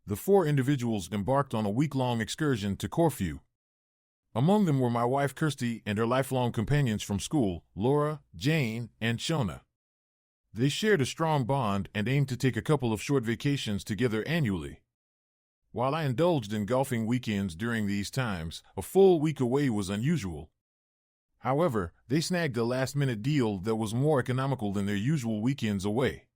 The four individuals embarked on a week-long excursion to Corfu. Among them were my wife Kirsty and her lifelong companions from school, Laura, Jane, and Shona. They shared a strong bond and aimed to take a couple of short vacations together annually. While I indulged in golfing weekends during these times, a full week away was unusual. However, they snagged a last-minute deal that was more economical than their usual weekends away.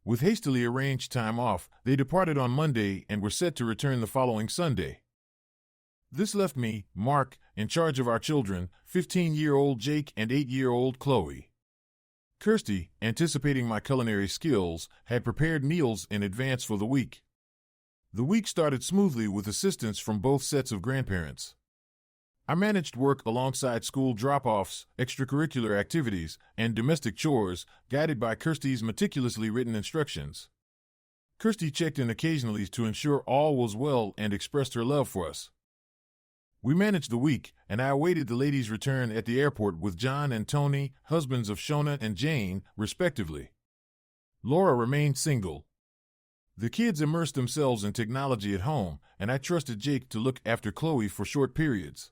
With hastily arranged time off, they departed on Monday and were set to return the following Sunday. This left me, Mark, in charge of our children, 15-year-old Jake and 8-year-old Chloe. Kirsty, anticipating my culinary skills, had prepared meals in advance for the week. The week started smoothly with assistance from both sets of grandparents. I managed work alongside school drop-offs, extracurricular activities, and domestic chores, guided by Kirsty's meticulously written instructions. Kirsty checked in occasionally to ensure all was well and expressed her love for us. We managed the week, and I awaited the ladies' return at the airport with John and Tony, husbands of Shona and Jane, respectively. Laura remained single. The kids immersed themselves in technology at home, and I trusted Jake to look after Chloe for short periods.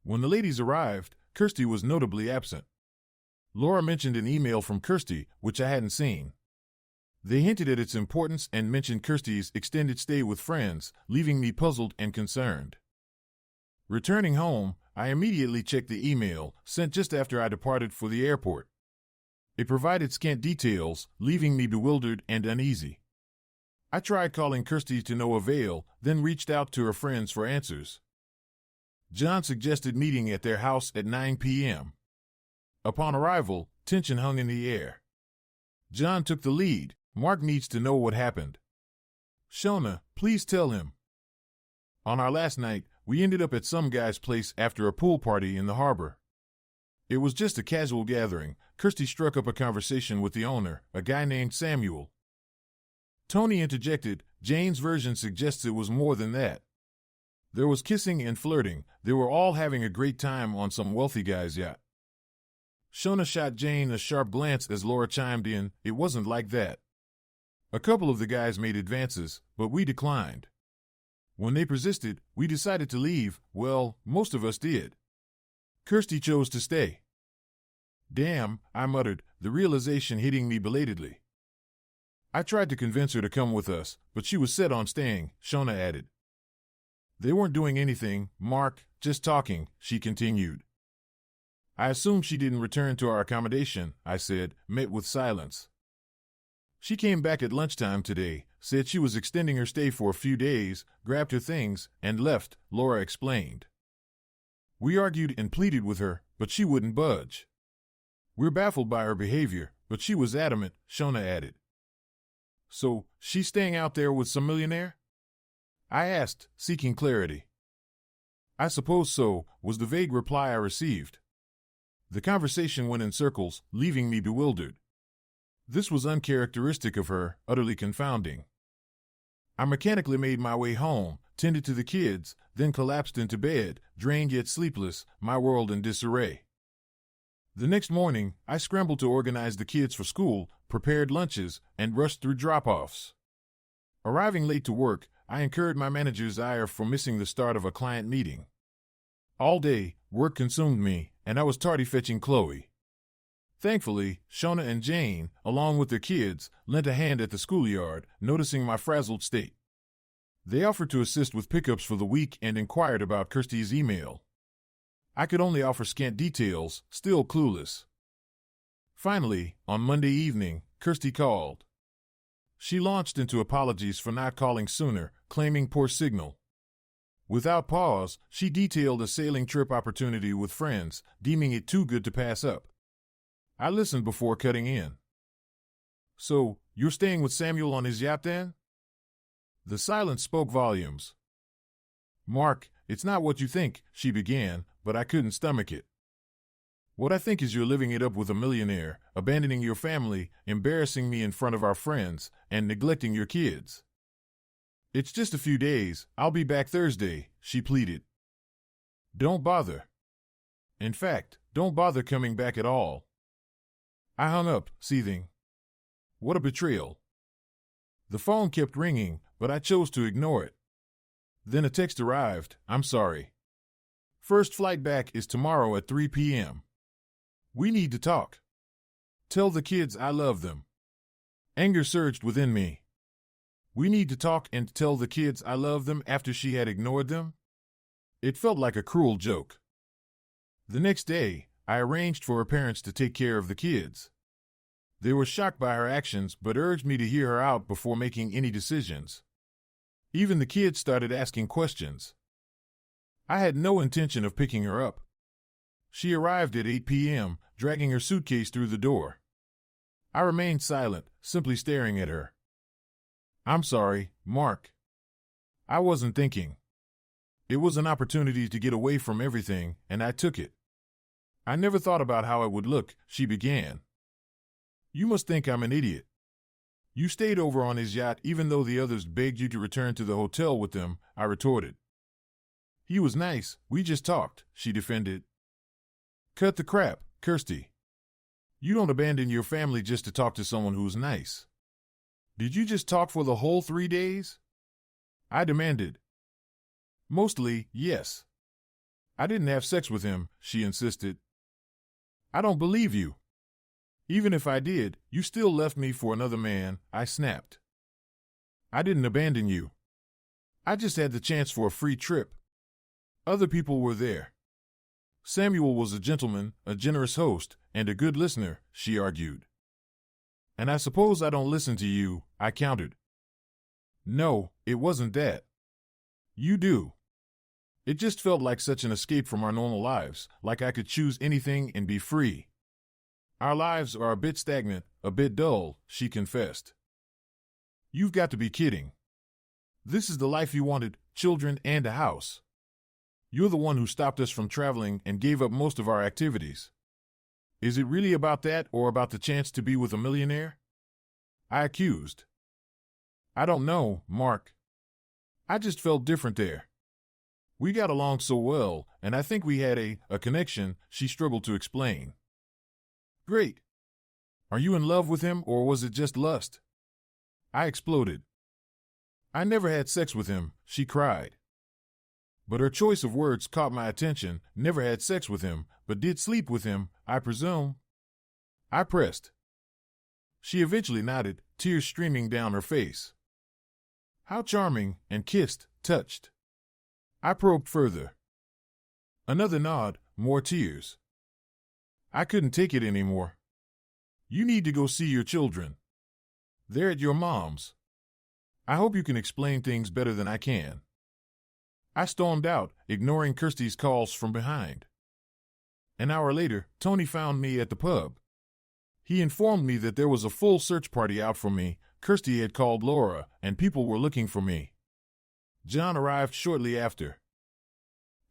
When the ladies arrived, Kirsty was notably absent. Laura mentioned an email from Kirsty, which I hadn't seen. They hinted at its importance and mentioned Kirsty's extended stay with friends, leaving me puzzled and concerned. Returning home, I immediately checked the email, sent just after I departed for the airport. It provided scant details, leaving me bewildered and uneasy. I tried calling Kirsty to no avail, then reached out to her friends for answers. John suggested meeting at their house at 9 p.m. Upon arrival, tension hung in the air. John took the lead. Mark needs to know what happened. Shona, please tell him. On our last night, we ended up at some guy's place after a pool party in the harbor. It was just a casual gathering. Kirsty struck up a conversation with the owner, a guy named Samuel. Tony interjected. Jane's version suggests it was more than that. There was kissing and flirting. They were all having a great time on some wealthy guy's yacht. Shona shot Jane a sharp glance as Laura chimed in. It wasn't like that. A couple of the guys made advances, but we declined. When they persisted, we decided to leave. Well, most of us did. Kirsty chose to stay. Damn, I muttered, the realization hitting me belatedly. I tried to convince her to come with us, but she was set on staying, Shona added. They weren't doing anything, Mark, just talking, she continued. I assumed she didn't return to our accommodation, I said, met with silence. She came back at lunchtime today, said she was extending her stay for a few days, grabbed her things, and left, Laura explained. We argued and pleaded with her, but she wouldn't budge. We're baffled by her behavior, but she was adamant, Shona added. So, she's staying out there with some millionaire? I asked, seeking clarity. I suppose so, was the vague reply I received. The conversation went in circles, leaving me bewildered. This was uncharacteristic of her, utterly confounding. I mechanically made my way home, tended to the kids, then collapsed into bed, drained yet sleepless, my world in disarray. The next morning, I scrambled to organize the kids for school, prepared lunches, and rushed through drop-offs. Arriving late to work, I incurred my manager's ire for missing the start of a client meeting. All day, work consumed me, and I was tardy fetching Chloe. Thankfully, Shona and Jane, along with their kids, lent a hand at the schoolyard, noticing my frazzled state. They offered to assist with pickups for the week and inquired about Kirsty's email. I could only offer scant details, still clueless. Finally, on Monday evening, Kirsty called. She launched into apologies for not calling sooner, claiming poor signal. Without pause, she detailed a sailing trip opportunity with friends, deeming it too good to pass up. I listened before cutting in. So, you're staying with Samuel on his yacht then? The silence spoke volumes. Mark, it's not what you think, she began, but I couldn't stomach it. What I think is you're living it up with a millionaire, abandoning your family, embarrassing me in front of our friends, and neglecting your kids. It's just a few days, I'll be back Thursday, she pleaded. Don't bother. In fact, don't bother coming back at all. I hung up, seething. What a betrayal. The phone kept ringing, but I chose to ignore it. Then a text arrived, "I'm sorry. First flight back is tomorrow at 3 p.m. We need to talk. Tell the kids I love them." Anger surged within me. We need to talk and tell the kids I love them after she had ignored them? It felt like a cruel joke. The next day, I arranged for her parents to take care of the kids. They were shocked by her actions but urged me to hear her out before making any decisions. Even the kids started asking questions. I had no intention of picking her up. She arrived at 8 p.m., dragging her suitcase through the door. I remained silent, simply staring at her. "I'm sorry, Mark. I wasn't thinking. It was an opportunity to get away from everything, and I took it. I never thought about how it would look," she began. "You must think I'm an idiot. You stayed over on his yacht even though the others begged you to return to the hotel with them," I retorted. "He was nice, we just talked," she defended. "Cut the crap, Kirsty. You don't abandon your family just to talk to someone who's nice. Did you just talk for the whole 3 days?" I demanded. "Mostly, yes. I didn't have sex with him," she insisted. "I don't believe you. Even if I did, you still left me for another man," I snapped. "I didn't abandon you. I just had the chance for a free trip. Other people were there. Samuel was a gentleman, a generous host, and a good listener," she argued. "And I suppose I don't listen to you," I countered. "No, it wasn't that. You do. It just felt like such an escape from our normal lives, like I could choose anything and be free. Our lives are a bit stagnant, a bit dull," she confessed. "You've got to be kidding. This is the life you wanted, children and a house. You're the one who stopped us from traveling and gave up most of our activities. Is it really about that or about the chance to be with a millionaire?" I accused. "I don't know, Mark. I just felt different there. We got along so well, and I think we had a connection," she struggled to explain. "Great. Are you in love with him or was it just lust?" I exploded. "I never had sex with him," she cried. But her choice of words caught my attention. "Never had sex with him, but did sleep with him, I presume?" I pressed. She eventually nodded, tears streaming down her face. "How charming," and kissed, touched. I probed further. Another nod, more tears. I couldn't take it anymore. "You need to go see your children. They're at your mom's. I hope you can explain things better than I can." I stormed out, ignoring Kirsty's calls from behind. An hour later, Tony found me at the pub. He informed me that there was a full search party out for me. Kirsty had called Laura, and people were looking for me. John arrived shortly after.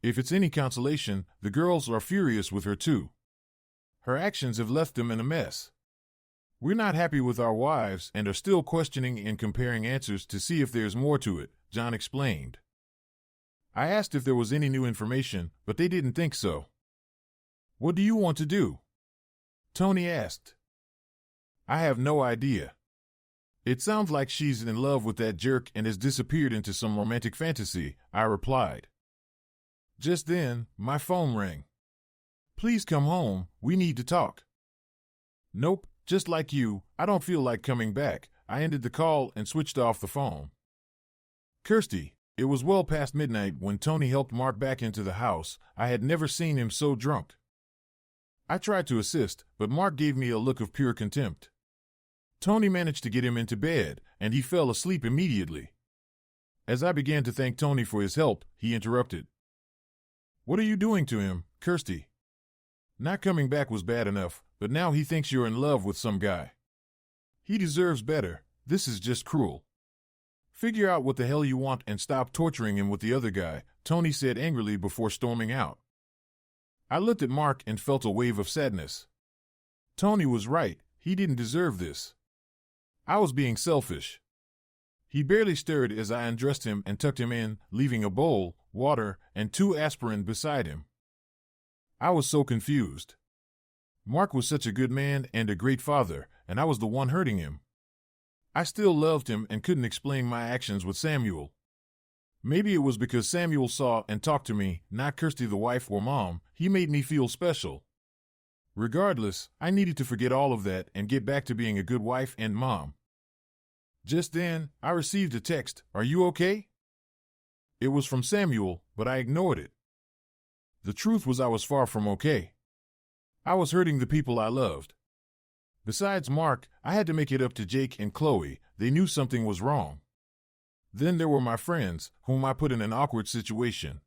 If it's any consolation, the girls are furious with her too. Her actions have left them in a mess. We're not happy with our wives and are still questioning and comparing answers to see if there's more to it, John explained. I asked if there was any new information, but they didn't think so. "What do you want to do?" Tony asked. "I have no idea. It sounds like she's in love with that jerk and has disappeared into some romantic fantasy," I replied. Just then, my phone rang. "Please come home, we need to talk." "Nope, just like you, I don't feel like coming back." I ended the call and switched off the phone. Kirsty. It was well past midnight when Tony helped Mark back into the house. I had never seen him so drunk. I tried to assist, but Mark gave me a look of pure contempt. Tony managed to get him into bed, and he fell asleep immediately. As I began to thank Tony for his help, he interrupted. "What are you doing to him, Kirsty? Not coming back was bad enough, but now he thinks you're in love with some guy. He deserves better. This is just cruel. Figure out what the hell you want and stop torturing him with the other guy," Tony said angrily before storming out. I looked at Mark and felt a wave of sadness. Tony was right, he didn't deserve this. I was being selfish. He barely stirred as I undressed him and tucked him in, leaving a bowl, water, and 2 aspirin beside him. I was so confused. Mark was such a good man and a great father, and I was the one hurting him. I still loved him and couldn't explain my actions with Samuel. Maybe it was because Samuel saw and talked to me, not Kirsty the wife or mom. He made me feel special. Regardless, I needed to forget all of that and get back to being a good wife and mom. Just then, I received a text, "Are you okay?" It was from Samuel, but I ignored it. The truth was I was far from okay. I was hurting the people I loved. Besides Mark, I had to make it up to Jake and Chloe. They knew something was wrong. Then there were my friends, whom I put in an awkward situation.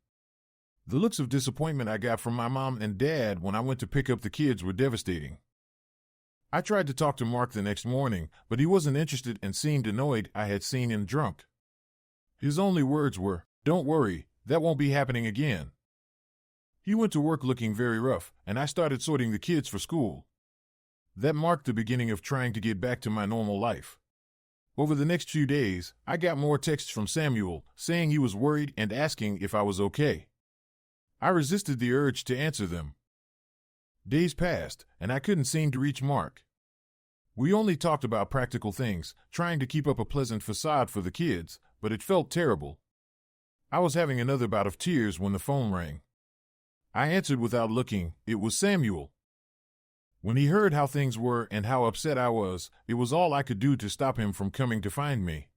The looks of disappointment I got from my mom and dad when I went to pick up the kids were devastating. I tried to talk to Mark the next morning, but he wasn't interested and seemed annoyed I had seen him drunk. His only words were, "Don't worry, that won't be happening again." He went to work looking very rough, and I started sorting the kids for school. That marked the beginning of trying to get back to my normal life. Over the next few days, I got more texts from Samuel, saying he was worried and asking if I was okay. I resisted the urge to answer them. Days passed, and I couldn't seem to reach Mark. We only talked about practical things, trying to keep up a pleasant facade for the kids, but it felt terrible. I was having another bout of tears when the phone rang. I answered without looking. It was Samuel. When he heard how things were and how upset I was, it was all I could do to stop him from coming to find me.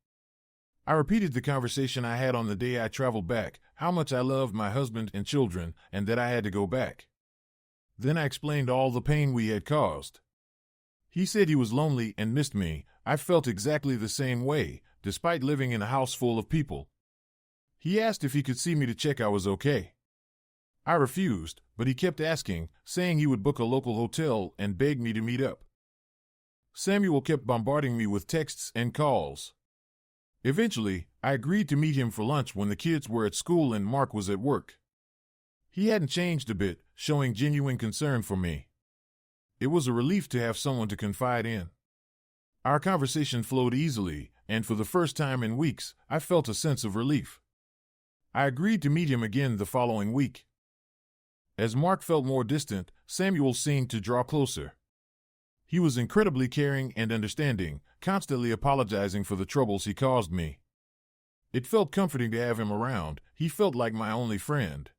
I repeated the conversation I had on the day I traveled back, how much I loved my husband and children, and that I had to go back. Then I explained all the pain we had caused. He said he was lonely and missed me. I felt exactly the same way, despite living in a house full of people. He asked if he could see me to check I was okay. I refused, but he kept asking, saying he would book a local hotel and beg me to meet up. Samuel kept bombarding me with texts and calls. Eventually, I agreed to meet him for lunch when the kids were at school and Mark was at work. He hadn't changed a bit, showing genuine concern for me. It was a relief to have someone to confide in. Our conversation flowed easily, and for the first time in weeks, I felt a sense of relief. I agreed to meet him again the following week. As Mark felt more distant, Samuel seemed to draw closer. He was incredibly caring and understanding, constantly apologizing for the troubles he caused me. It felt comforting to have him around. He felt like my only friend.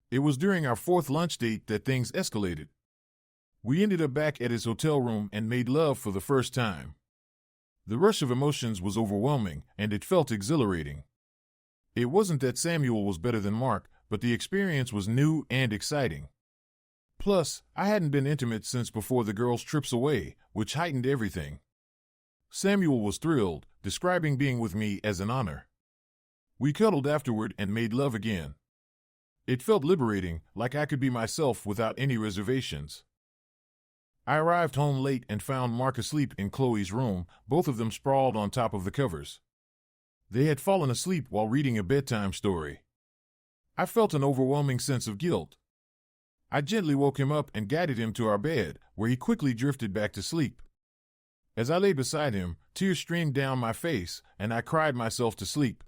It was during our fourth lunch date that things escalated. We ended up back at his hotel room and made love for the first time. The rush of emotions was overwhelming, and it felt exhilarating. It wasn't that Samuel was better than Mark, but the experience was new and exciting. Plus, I hadn't been intimate since before the girls' trips away, which heightened everything. Samuel was thrilled, describing being with me as an honor. We cuddled afterward and made love again. It felt liberating, like I could be myself without any reservations. I arrived home late and found Mark asleep in Chloe's room, both of them sprawled on top of the covers. They had fallen asleep while reading a bedtime story. I felt an overwhelming sense of guilt. I gently woke him up and guided him to our bed, where he quickly drifted back to sleep. As I lay beside him, tears streamed down my face, and I cried myself to sleep.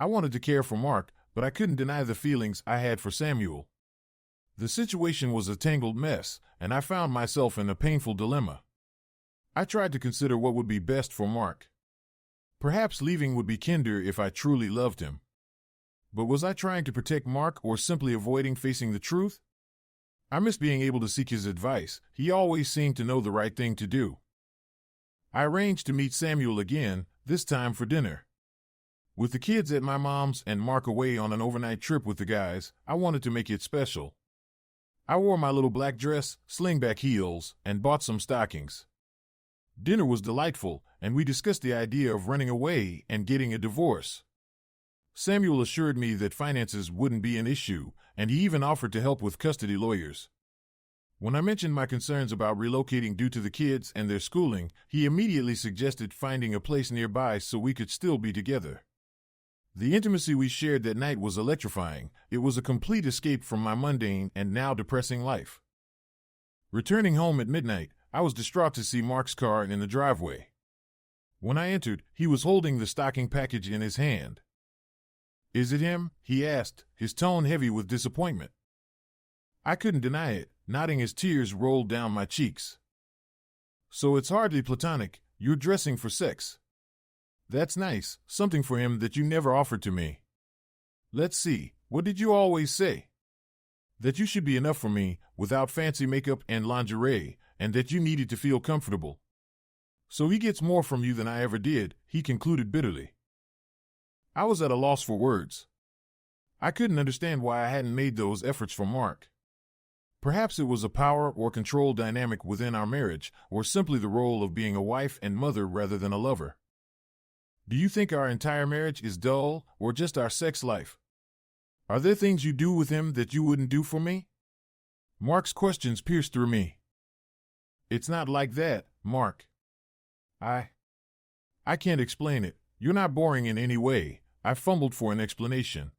I wanted to care for Mark, but I couldn't deny the feelings I had for Samuel. The situation was a tangled mess, and I found myself in a painful dilemma. I tried to consider what would be best for Mark. Perhaps leaving would be kinder if I truly loved him. But was I trying to protect Mark or simply avoiding facing the truth? I missed being able to seek his advice. He always seemed to know the right thing to do. I arranged to meet Samuel again, this time for dinner. With the kids at my mom's and Mark away on an overnight trip with the guys, I wanted to make it special. I wore my little black dress, slingback heels, and bought some stockings. Dinner was delightful, and we discussed the idea of running away and getting a divorce. Samuel assured me that finances wouldn't be an issue, and he even offered to help with custody lawyers. When I mentioned my concerns about relocating due to the kids and their schooling, he immediately suggested finding a place nearby so we could still be together. The intimacy we shared that night was electrifying. It was a complete escape from my mundane and now depressing life. Returning home at midnight, I was distraught to see Mark's car in the driveway. When I entered, he was holding the stocking package in his hand. "Is it him?" he asked, his tone heavy with disappointment. I couldn't deny it, nodding as tears rolled down my cheeks. "So it's hardly platonic," You're dressing for sex. That's nice, something for him that you never offered to me. Let's see, what did you always say? That you should be enough for me, without fancy makeup and lingerie, and that you needed to feel comfortable. So he gets more from you than I ever did, he concluded bitterly. I was at a loss for words. I couldn't understand why I hadn't made those efforts for Mark. Perhaps it was a power or control dynamic within our marriage, or simply the role of being a wife and mother rather than a lover. Do you think our entire marriage is dull, or just our sex life? Are there things you do with him that you wouldn't do for me? Mark's questions pierced through me. It's not like that, Mark. I can't explain it. You're not boring in any way. I fumbled for an explanation.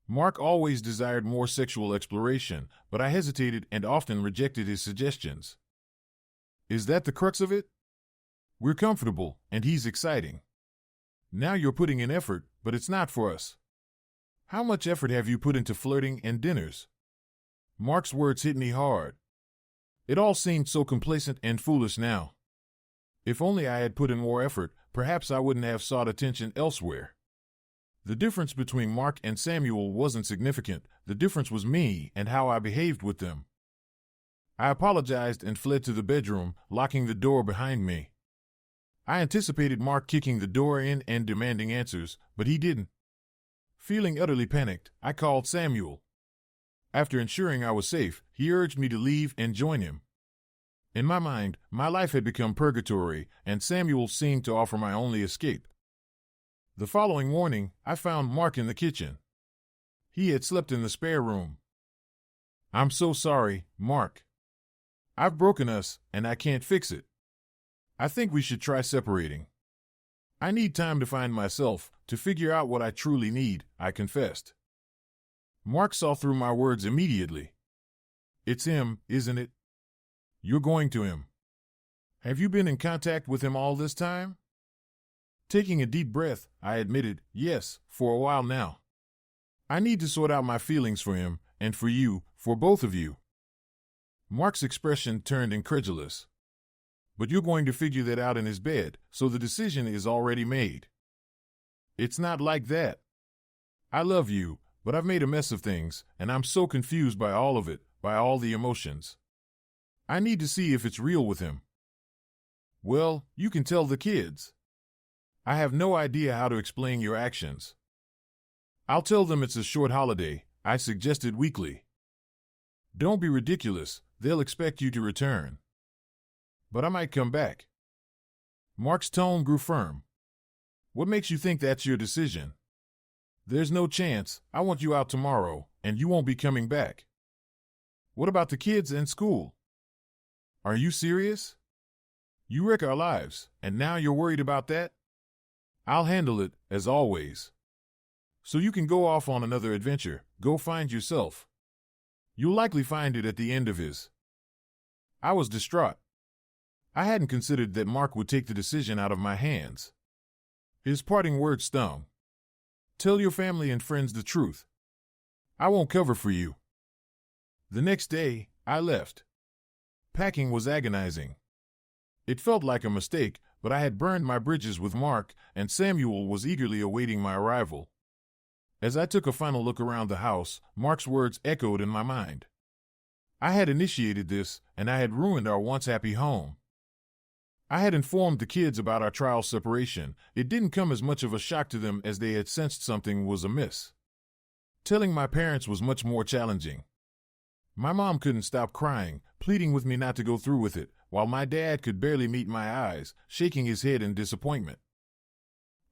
Mark always desired more sexual exploration, but I hesitated and often rejected his suggestions. Is that the crux of it? We're comfortable, and he's exciting. Now you're putting in effort, but it's not for us. How much effort have you put into flirting and dinners? Mark's words hit me hard. It all seemed so complacent and foolish now. If only I had put in more effort, perhaps I wouldn't have sought attention elsewhere. The difference between Mark and Samuel wasn't significant. The difference was me and how I behaved with them. I apologized and fled to the bedroom, locking the door behind me. I anticipated Mark kicking the door in and demanding answers, but he didn't. Feeling utterly panicked, I called Samuel. After ensuring I was safe, he urged me to leave and join him. In my mind, my life had become purgatory, and Samuel seemed to offer my only escape. The following morning, I found Mark in the kitchen. He had slept in the spare room. I'm so sorry, Mark. I've broken us, and I can't fix it. I think we should try separating. I need time to find myself, to figure out what I truly need, I confessed. Mark saw through my words immediately. It's him, isn't it? You're going to him. Have you been in contact with him all this time? Taking a deep breath, I admitted, yes, for a while now. I need to sort out my feelings for him, and for you, for both of you. Mark's expression turned incredulous. But you're going to figure that out in his bed, so the decision is already made. It's not like that. I love you, but I've made a mess of things, and I'm so confused by all of it, by all the emotions. I need to see if it's real with him. Well, you can tell the kids. I have no idea how to explain your actions. I'll tell them it's a short holiday, I suggested weakly. Don't be ridiculous, they'll expect you to return. But I might come back. Mark's tone grew firm. What makes you think that's your decision? There's no chance. I want you out tomorrow, and you won't be coming back. What about the kids and school? Are you serious? You wreck our lives, and now you're worried about that? I'll handle it, as always. So you can go off on another adventure, go find yourself. You'll likely find it at the end of his. I was distraught. I hadn't considered that Mark would take the decision out of my hands. His parting words stung. Tell your family and friends the truth. I won't cover for you. The next day, I left. Packing was agonizing. It felt like a mistake, but I had burned my bridges with Mark, and Samuel was eagerly awaiting my arrival. As I took a final look around the house, Mark's words echoed in my mind. I had initiated this, and I had ruined our once happy home. I had informed the kids about our trial separation. It didn't come as much of a shock to them as they had sensed something was amiss. Telling my parents was much more challenging. My mom couldn't stop crying, pleading with me not to go through with it, while my dad could barely meet my eyes, shaking his head in disappointment.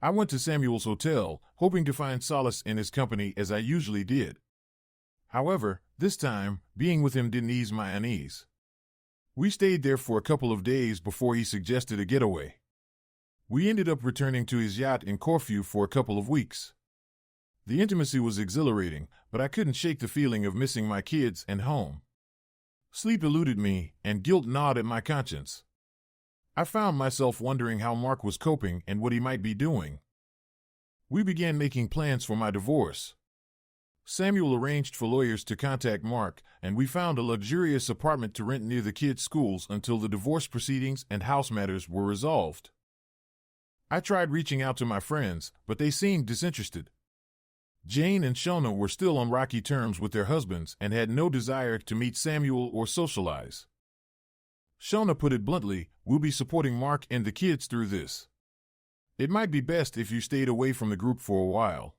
I went to Samuel's hotel, hoping to find solace in his company as I usually did. However, this time, being with him didn't ease my unease. We stayed there for a couple of days before he suggested a getaway. We ended up returning to his yacht in Corfu for a couple of weeks. The intimacy was exhilarating, but I couldn't shake the feeling of missing my kids and home. Sleep eluded me, and guilt gnawed at my conscience. I found myself wondering how Mark was coping and what he might be doing. We began making plans for my divorce. Samuel arranged for lawyers to contact Mark, and we found a luxurious apartment to rent near the kids' schools until the divorce proceedings and house matters were resolved. I tried reaching out to my friends, but they seemed disinterested. Jane and Shona were still on rocky terms with their husbands and had no desire to meet Samuel or socialize. Shona put it bluntly, "We'll be supporting Mark and the kids through this. It might be best if you stayed away from the group for a while."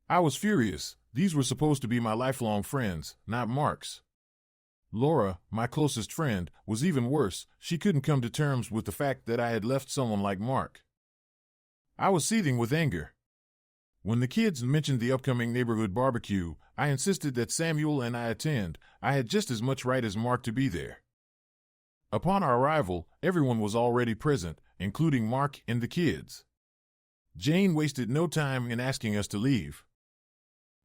I was furious. These were supposed to be my lifelong friends, not Mark's. Laura, my closest friend, was even worse. She couldn't come to terms with the fact that I had left someone like Mark. I was seething with anger. When the kids mentioned the upcoming neighborhood barbecue, I insisted that Samuel and I attend. I had just as much right as Mark to be there. Upon our arrival, everyone was already present, including Mark and the kids. Jane wasted no time in asking us to leave.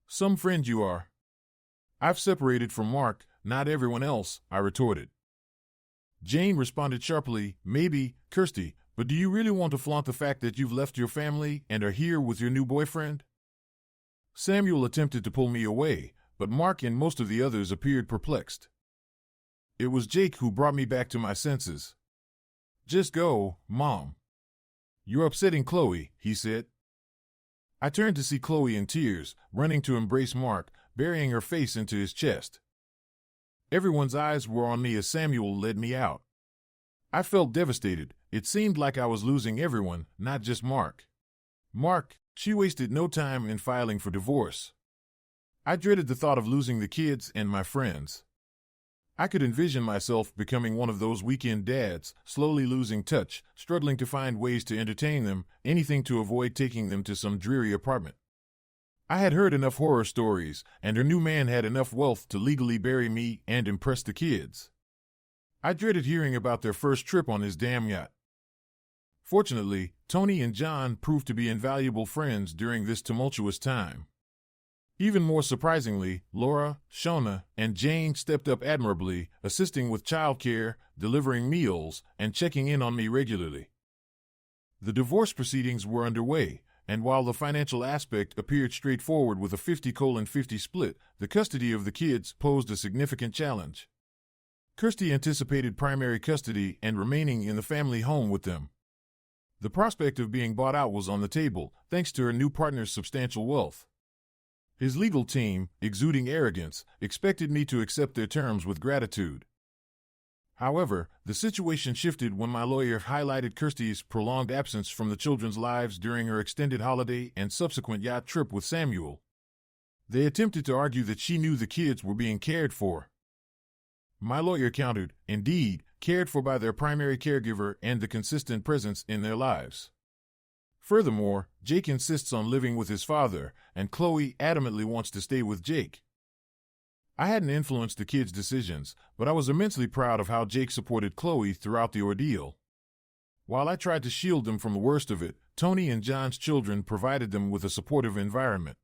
"Some friend you are." "I've separated from Mark, not everyone else," I retorted. Jane responded sharply, "Maybe, Kirsty, but do you really want to flaunt the fact that you've left your family and are here with your new boyfriend?" Samuel attempted to pull me away, but Mark and most of the others appeared perplexed. It was Jake who brought me back to my senses. "Just go, Mom. You're upsetting Chloe," he said. I turned to see Chloe in tears, running to embrace Mark, burying her face into his chest. Everyone's eyes were on me as Samuel led me out. I felt devastated. It seemed like I was losing everyone, not just Mark. Mark, she wasted no time in filing for divorce. I dreaded the thought of losing the kids and my friends. I could envision myself becoming one of those weekend dads, slowly losing touch, struggling to find ways to entertain them, anything to avoid taking them to some dreary apartment. I had heard enough horror stories, and her new man had enough wealth to legally bury me and impress the kids. I dreaded hearing about their first trip on his damn yacht. Fortunately, Tony and John proved to be invaluable friends during this tumultuous time. Even more surprisingly, Laura, Shona, and Jane stepped up admirably, assisting with childcare, delivering meals, and checking in on me regularly. The divorce proceedings were underway, and while the financial aspect appeared straightforward with a 50-50 split, the custody of the kids posed a significant challenge. Kirsty anticipated primary custody and remaining in the family home with them. The prospect of being bought out was on the table, thanks to her new partner's substantial wealth. His legal team, exuding arrogance, expected me to accept their terms with gratitude. However, the situation shifted when my lawyer highlighted Kirsty's prolonged absence from the children's lives during her extended holiday and subsequent yacht trip with Samuel. They attempted to argue that she knew the kids were being cared for. My lawyer countered, indeed, cared for by their primary caregiver and the consistent presence in their lives. Furthermore, Jake insists on living with his father, and Chloe adamantly wants to stay with Jake. I hadn't influenced the kids' decisions, but I was immensely proud of how Jake supported Chloe throughout the ordeal. While I tried to shield them from the worst of it, Tony and John's children provided them with a supportive environment.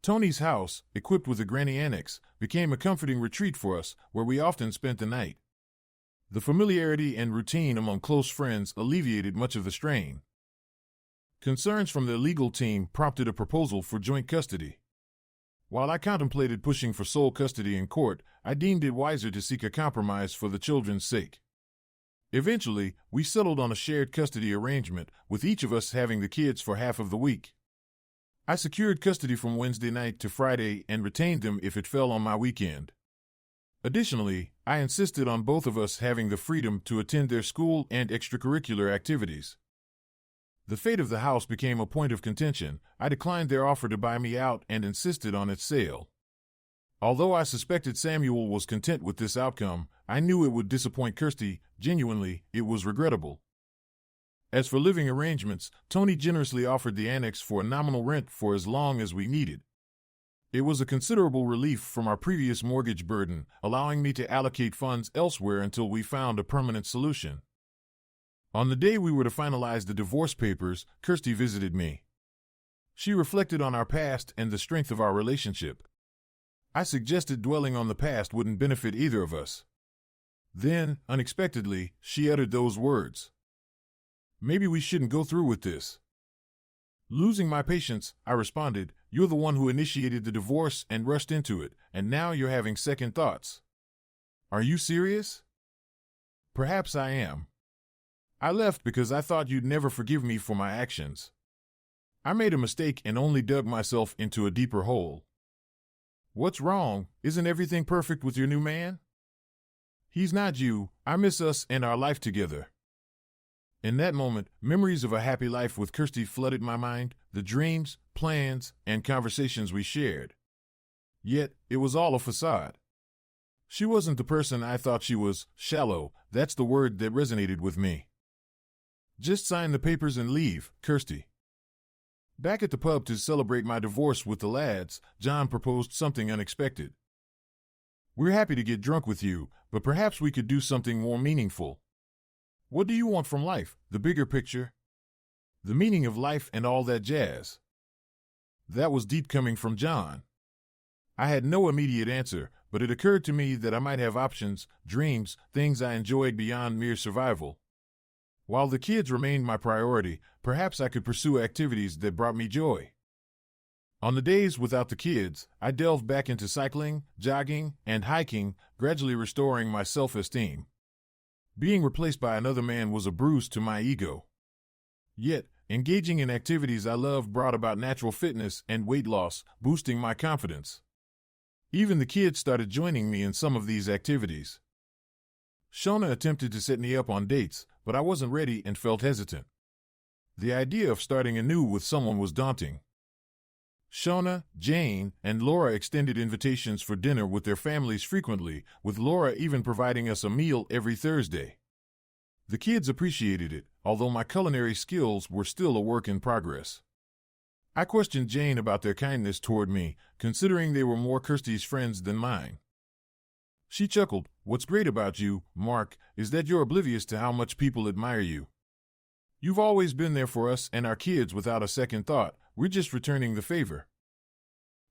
Tony's house, equipped with a granny annex, became a comforting retreat for us, where we often spent the night. The familiarity and routine among close friends alleviated much of the strain. Concerns from the legal team prompted a proposal for joint custody. While I contemplated pushing for sole custody in court, I deemed it wiser to seek a compromise for the children's sake. Eventually, we settled on a shared custody arrangement, with each of us having the kids for half of the week. I secured custody from Wednesday night to Friday and retained them if it fell on my weekend. Additionally, I insisted on both of us having the freedom to attend their school and extracurricular activities. The fate of the house became a point of contention. I declined their offer to buy me out and insisted on its sale. Although I suspected Samuel was content with this outcome, I knew it would disappoint Kirsty. Genuinely, it was regrettable. As for living arrangements, Tony generously offered the annex for a nominal rent for as long as we needed. It was a considerable relief from our previous mortgage burden, allowing me to allocate funds elsewhere until we found a permanent solution. On the day we were to finalize the divorce papers, Kirsty visited me. She reflected on our past and the strength of our relationship. I suggested dwelling on the past wouldn't benefit either of us. Then, unexpectedly, she uttered those words. "Maybe we shouldn't go through with this." Losing my patience, I responded, "You're the one who initiated the divorce and rushed into it, and now you're having second thoughts. Are you serious?" "Perhaps I am. I left because I thought you'd never forgive me for my actions. I made a mistake and only dug myself into a deeper hole." "What's wrong? Isn't everything perfect with your new man?" "He's not you. I miss us and our life together." In that moment, memories of a happy life with Kirsty flooded my mind, the dreams, plans, and conversations we shared. Yet, it was all a facade. She wasn't the person I thought she was. Shallow, that's the word that resonated with me. "Just sign the papers and leave, Kirsty." Back at the pub to celebrate my divorce with the lads, John proposed something unexpected. "We're happy to get drunk with you, but perhaps we could do something more meaningful. What do you want from life? The bigger picture? The meaning of life and all that jazz." That was deep coming from John. I had no immediate answer, but it occurred to me that I might have options, dreams, things I enjoyed beyond mere survival. While the kids remained my priority, perhaps I could pursue activities that brought me joy. On the days without the kids, I delved back into cycling, jogging, and hiking, gradually restoring my self-esteem. Being replaced by another man was a bruise to my ego. Yet, engaging in activities I loved brought about natural fitness and weight loss, boosting my confidence. Even the kids started joining me in some of these activities. Shona attempted to set me up on dates, but I wasn't ready and felt hesitant. The idea of starting anew with someone was daunting. Shona, Jane, and Laura extended invitations for dinner with their families frequently, with Laura even providing us a meal every Thursday. The kids appreciated it, although my culinary skills were still a work in progress. I questioned Jane about their kindness toward me, considering they were more Kirsty's friends than mine. She chuckled, "What's great about you, Mark, is that you're oblivious to how much people admire you. You've always been there for us and our kids without a second thought. We're just returning the favor."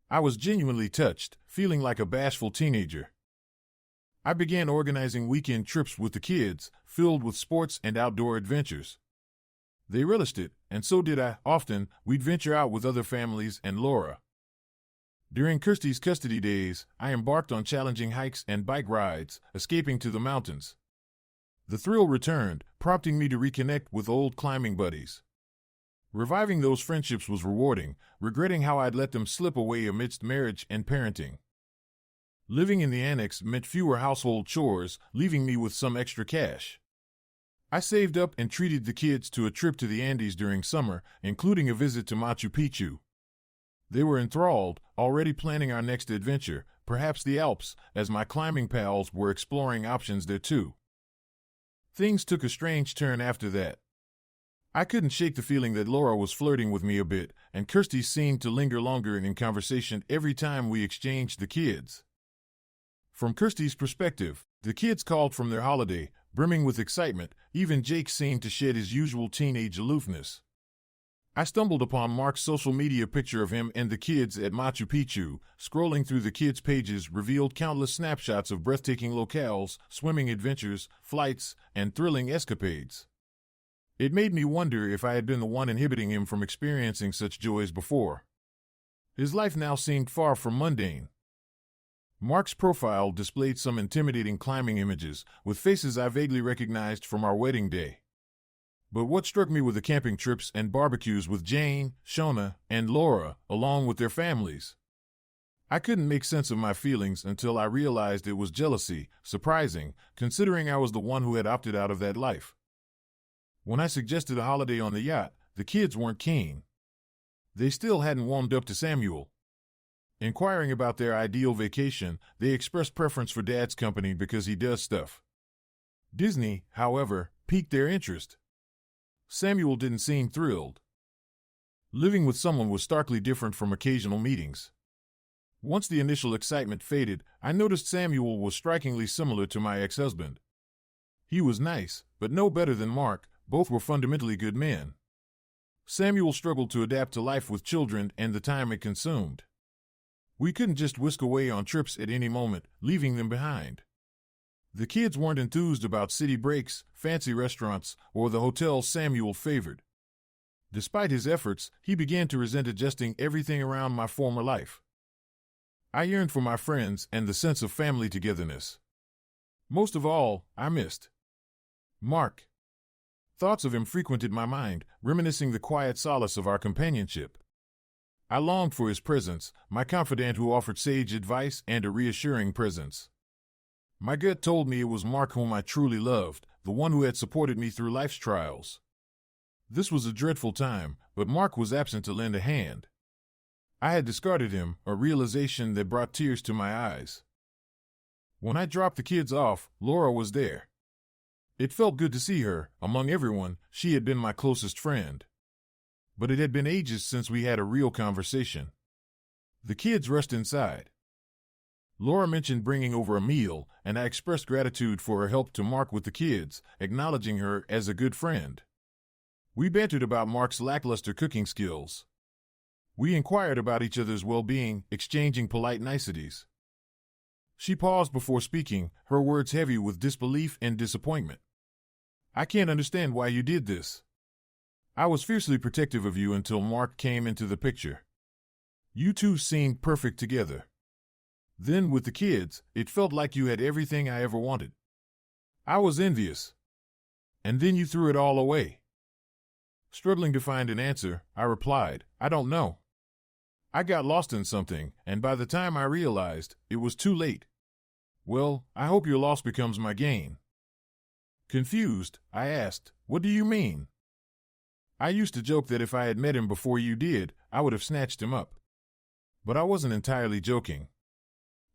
I was genuinely touched, feeling like a bashful teenager. I began organizing weekend trips with the kids, filled with sports and outdoor adventures. They relished it, and so did I. Often, we'd venture out with other families and Laura. During Kirsty's custody days, I embarked on challenging hikes and bike rides, escaping to the mountains. The thrill returned, prompting me to reconnect with old climbing buddies. Reviving those friendships was rewarding, regretting how I'd let them slip away amidst marriage and parenting. Living in the annex meant fewer household chores, leaving me with some extra cash. I saved up and treated the kids to a trip to the Andes during summer, including a visit to Machu Picchu. They were enthralled, already planning our next adventure, perhaps the Alps, as my climbing pals were exploring options there too. Things took a strange turn after that. I couldn't shake the feeling that Laura was flirting with me a bit, and Kirsty seemed to linger longer in conversation every time we exchanged the kids. From Kirsty's perspective, the kids called from their holiday, brimming with excitement. Even Jake seemed to shed his usual teenage aloofness. I stumbled upon Mark's social media picture of him and the kids at Machu Picchu. Scrolling through the kids' pages revealed countless snapshots of breathtaking locales, swimming adventures, flights, and thrilling escapades. It made me wonder if I had been the one inhibiting him from experiencing such joys before. His life now seemed far from mundane. Mark's profile displayed some intimidating climbing images, with faces I vaguely recognized from our wedding day. But what struck me were the camping trips and barbecues with Jane, Shona, and Laura, along with their families. I couldn't make sense of my feelings until I realized it was jealousy, surprising, considering I was the one who had opted out of that life. When I suggested a holiday on the yacht, the kids weren't keen. They still hadn't warmed up to Samuel. Inquiring about their ideal vacation, they expressed preference for Dad's company because he does stuff. Disney, however, piqued their interest. Samuel didn't seem thrilled. Living with someone was starkly different from occasional meetings. Once the initial excitement faded, I noticed Samuel was strikingly similar to my ex-husband. He was nice, but no better than Mark. Both were fundamentally good men. Samuel struggled to adapt to life with children and the time it consumed. We couldn't just whisk away on trips at any moment, leaving them behind. The kids weren't enthused about city breaks, fancy restaurants, or the hotels Samuel favored. Despite his efforts, he began to resent adjusting everything around my former life. I yearned for my friends and the sense of family togetherness. Most of all, I missed Mark. Thoughts of him frequented my mind, reminiscing the quiet solace of our companionship. I longed for his presence, my confidant who offered sage advice and a reassuring presence. My gut told me it was Mark whom I truly loved, the one who had supported me through life's trials. This was a dreadful time, but Mark was absent to lend a hand. I had discarded him, a realization that brought tears to my eyes. When I dropped the kids off, Laura was there. It felt good to see her. Among everyone, she had been my closest friend. But it had been ages since we had a real conversation. The kids rushed inside. Laura mentioned bringing over a meal, and I expressed gratitude for her help to Mark with the kids, acknowledging her as a good friend. We bantered about Mark's lackluster cooking skills. We inquired about each other's well-being, exchanging polite niceties. She paused before speaking, her words heavy with disbelief and disappointment. I can't understand why you did this. I was fiercely protective of you until Mark came into the picture. You two seemed perfect together. Then, with the kids, it felt like you had everything I ever wanted. I was envious. And then you threw it all away. Struggling to find an answer, I replied, I don't know. I got lost in something, and by the time I realized, it was too late. Well, I hope your loss becomes my gain. Confused, I asked, what do you mean? I used to joke that if I had met him before you did, I would have snatched him up. But I wasn't entirely joking.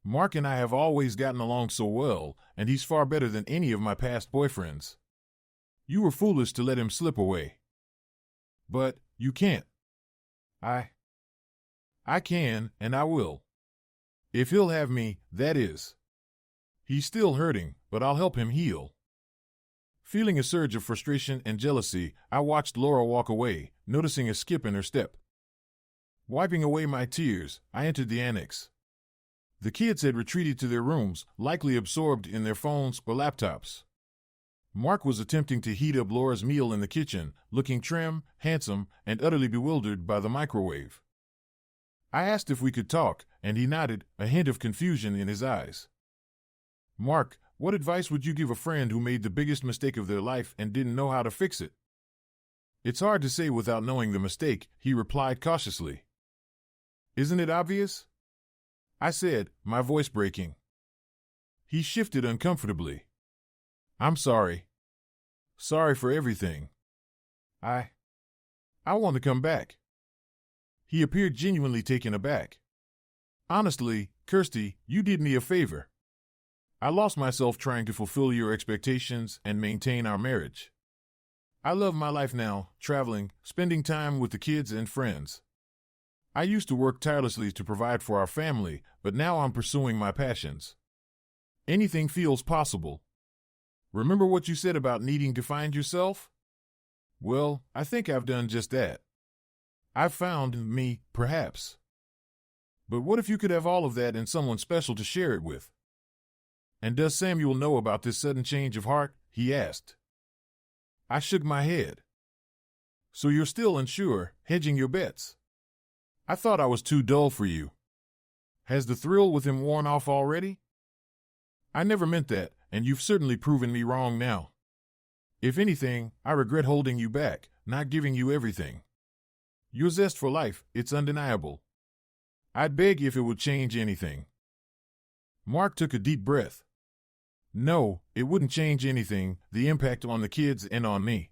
Mark and I have always gotten along so well, and he's far better than any of my past boyfriends. You were foolish to let him slip away. But you can't. I can, and I will. If he'll have me, that is. He's still hurting, but I'll help him heal. Feeling a surge of frustration and jealousy, I watched Laura walk away, noticing a skip in her step. Wiping away my tears, I entered the annex. The kids had retreated to their rooms, likely absorbed in their phones or laptops. Mark was attempting to heat up Laura's meal in the kitchen, looking trim, handsome, and utterly bewildered by the microwave. I asked if we could talk, and he nodded, a hint of confusion in his eyes. Mark, what advice would you give a friend who made the biggest mistake of their life and didn't know how to fix it? It's hard to say without knowing the mistake, he replied cautiously. Isn't it obvious? I said, my voice breaking. He shifted uncomfortably. I'm sorry. Sorry for everything. I want to come back. He appeared genuinely taken aback. Honestly, Kirsty, you did me a favor. I lost myself trying to fulfill your expectations and maintain our marriage. I love my life now, traveling, spending time with the kids and friends. I used to work tirelessly to provide for our family, but now I'm pursuing my passions. Anything feels possible. Remember what you said about needing to find yourself? Well, I think I've done just that. I've found me, perhaps. But what if you could have all of that and someone special to share it with? And does Samuel know about this sudden change of heart? He asked. I shook my head. So you're still unsure, hedging your bets. I thought I was too dull for you. Has the thrill with him worn off already? I never meant that, and you've certainly proven me wrong now. If anything, I regret holding you back, not giving you everything. Your zest for life, it's undeniable. I'd beg if it would change anything. Mark took a deep breath. No, it wouldn't change anything, the impact on the kids and on me.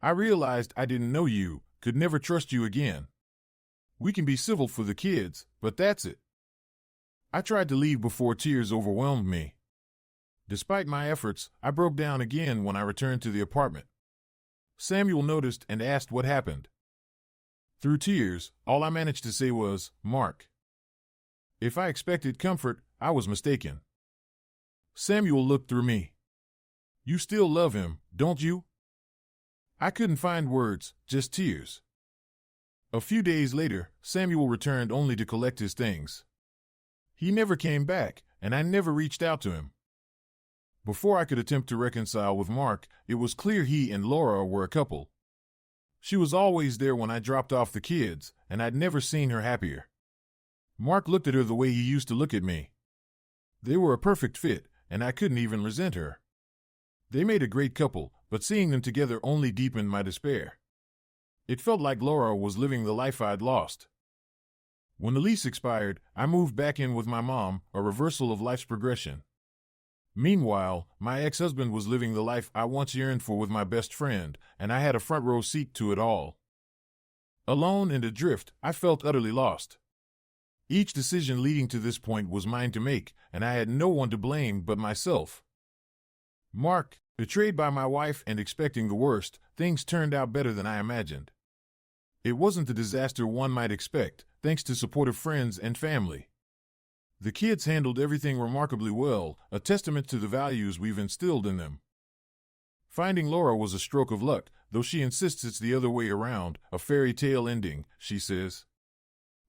I realized I didn't know you, could never trust you again. We can be civil for the kids, but that's it. I tried to leave before tears overwhelmed me. Despite my efforts, I broke down again when I returned to the apartment. Samuel noticed and asked what happened. Through tears, all I managed to say was, Mark. If I expected comfort, I was mistaken. Samuel looked through me. You still love him, don't you? I couldn't find words, just tears. A few days later, Samuel returned only to collect his things. He never came back, and I never reached out to him. Before I could attempt to reconcile with Mark, it was clear he and Laura were a couple. She was always there when I dropped off the kids, and I'd never seen her happier. Mark looked at her the way he used to look at me. They were a perfect fit, and I couldn't even resent her. They made a great couple, but seeing them together only deepened my despair. It felt like Laura was living the life I'd lost. When the lease expired, I moved back in with my mom, a reversal of life's progression. Meanwhile, my ex-husband was living the life I once yearned for with my best friend, and I had a front row seat to it all. Alone and adrift, I felt utterly lost. Each decision leading to this point was mine to make, and I had no one to blame but myself. Mark, betrayed by my wife and expecting the worst, things turned out better than I imagined. It wasn't the disaster one might expect, thanks to supportive friends and family. The kids handled everything remarkably well, a testament to the values we've instilled in them. Finding Laura was a stroke of luck, though she insists it's the other way around, a fairy tale ending, she says.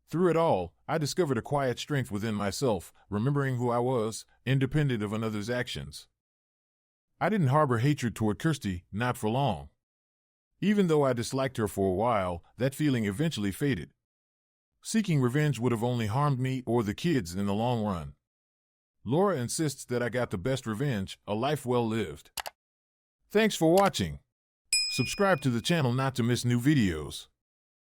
Through it all, I discovered a quiet strength within myself, remembering who I was, independent of another's actions. I didn't harbor hatred toward Kirsty, not for long. Even though I disliked her for a while, that feeling eventually faded. Seeking revenge would have only harmed me or the kids in the long run. Laura insists that I got the best revenge, a life well lived. Thanks for watching. Subscribe to the channel not to miss new videos.